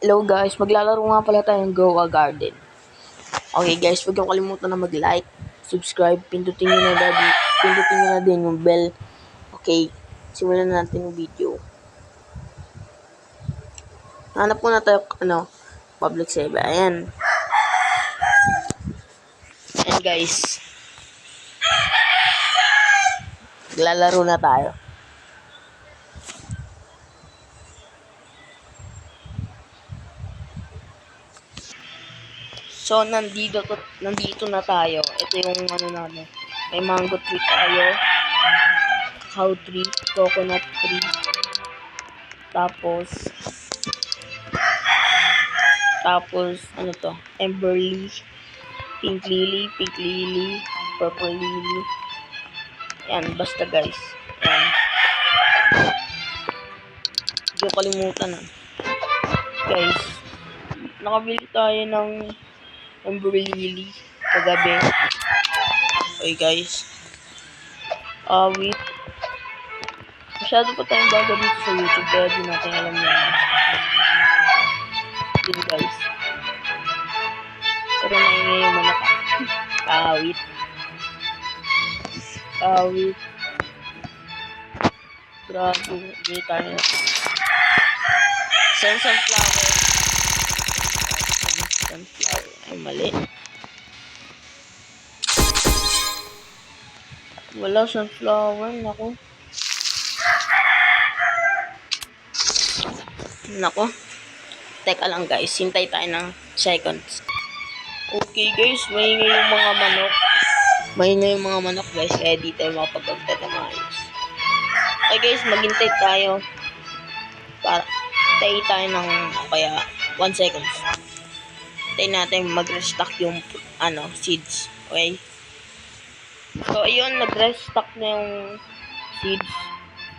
Hello guys, maglalaro nga pala tayong Grow a Garden. Okay guys, huwag kayong kalimutan na mag-like, subscribe, pindutin nyo na din yung bell. Okay, simulan na natin yung video. Hanap po na tayo, public server. Ayan. Ayan guys. Maglalaro na tayo. So, nandito na tayo. Ito yung namin. May mango tree tayo. Cacao tree, coconut tree. Tapos, Ember leaf, pink lily, purple lily. Yan, basta guys. Yan. Hindi ko kalimutan guys, nakabili tayo ng Ember lily kagabi. Okay guys. Wait. Masyado pa tayong bago dito sa YouTube kaya di natin alam yan. Yun guys. Pero naingay yung manok. Wait. Grabe. Hindi tayo na. Sunflower. Ay, mali. Wala sunflower. Nako. Teka lang guys. Hintay tayo ng seconds. Okay guys. Maingay yung mga manok guys. Kaya di tayo makapag-update ng maayos. Okay guys. Maghintay tayo. Tayo ng kaya 1 seconds. Tayo natin mag-restock yung seeds. Okay. So ayun, nag-restock na yung seeds.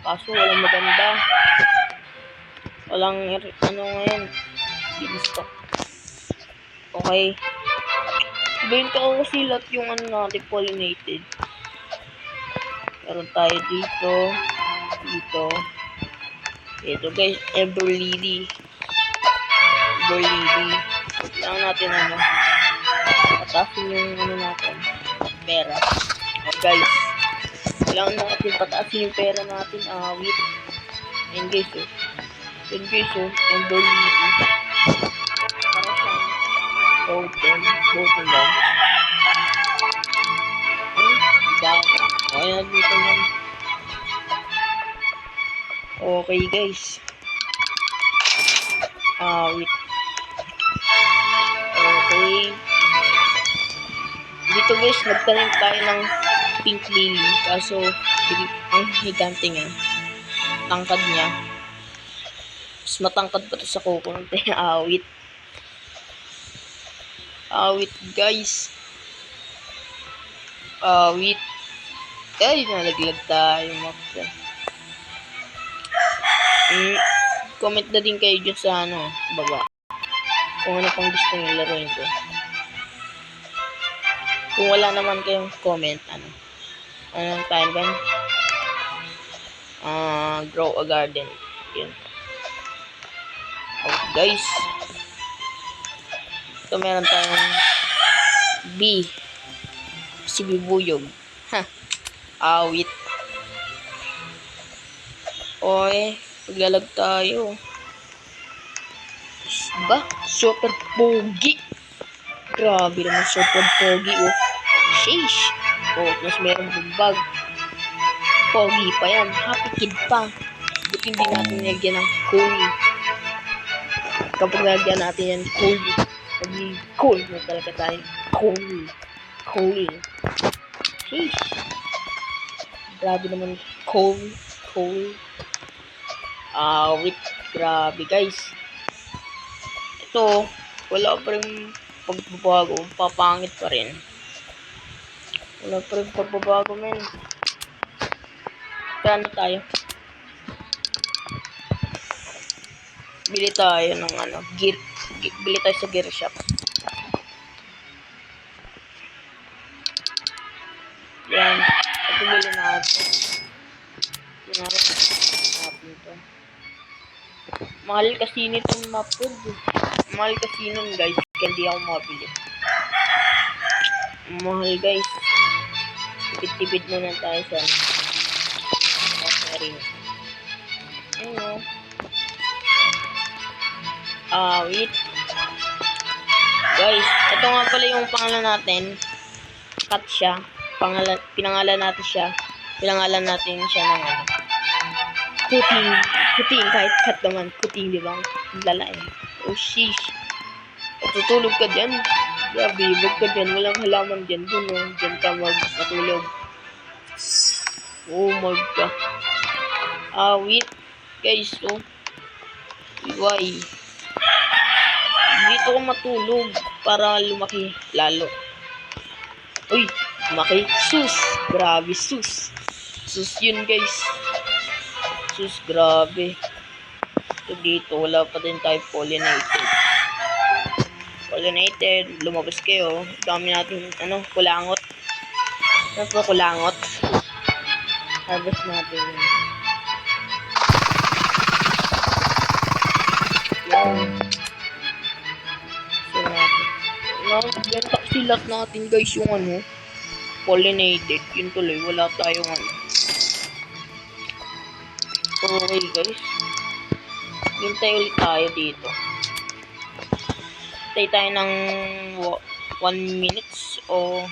Kaso walang maganda. Walang ngayon. Seedstock. Okay. Sabihin ko kasi lahat yung natin pollinated. Meron tayo dito. Ito guys, Ember lily. Kailangan natin patasin yung natin. Pera. Guys, kailangan natin patasin yung pera natin. Wait. Ayan guys, Ember lily. Para sa voting lang. Ayan, dito lang. Okay guys. Wait. Okay. Dito guys, nagtanim tayo ng pink lily. Kaso, ang higante niya. Tangkad niya. Mas matangkad pa to sa coconut. Wait. Wait guys. Wait. Ay, nalaglag tayo. Comment na din kayo dyan sa baba. Kung ano pang gusto nyo laruin ko. Kung wala naman kayong comment, anong tayo ba? Grow a garden. Yun. Okay, guys. Ito meron tayong B. Si Bibuyog. Wait. Oy, paglalag tayo. Ba? Super pogi. Grabe naman, super pogi, Sheesh. Mas meron bumbag. Pogi pa yan. Happy kid pa. Buti hindi natin nilagyan ng cool. Kapag nilagyan natin yan cool, magiging cool na talaga tayo. Cool. Sheesh. Grabe naman. Cool. Wait. Grabe guys. Ito, wala pa rin pagbabago. Papangit pa rin. Wala pa rin pagbabago, men. Kaya tayo? Bili tayo ng gear. Bili tayo sa gear shop. Yan. Ito bili natin. Natin ito. Mahal kasi nitong mapod. Mahal kasi nun guys, kaya hindi ako mabili. Mahal guys. Tipid-tipid muna tayo sa offering. Ayun o. Wait. Guys, ito nga pala yung pangalan natin. Cut siya. Pinangalan natin siya. Pinangalan natin siya ng ano. Kuting. Kuting. Kahit cut naman. Kuting, di ba? Lala eh. Oh, sheesh. Tutulog ka dyan. Grabe, wag ka dyan. Walang halaman dyan. Dun o. Dyan ka matulog. Oh my god. Wait. Guys, oh. Why? Dito ko matulog para lumaki lalo. Uy, lumaki. Sus. Grabe, sus. Sus yun, guys. Sus, grabe. So, dito, wala pa din tayo pollinated. Pollinated. Lumabas kayo. Dami natin, kulangot. Ano po kulangot? Harvest natin yun. Yan. So, natin. Benta silat natin guys yung pollinated. Yun tuloy. Wala tayong Okay guys. Hintay ulit tayo dito. Hintay tayo ng 1 minutes o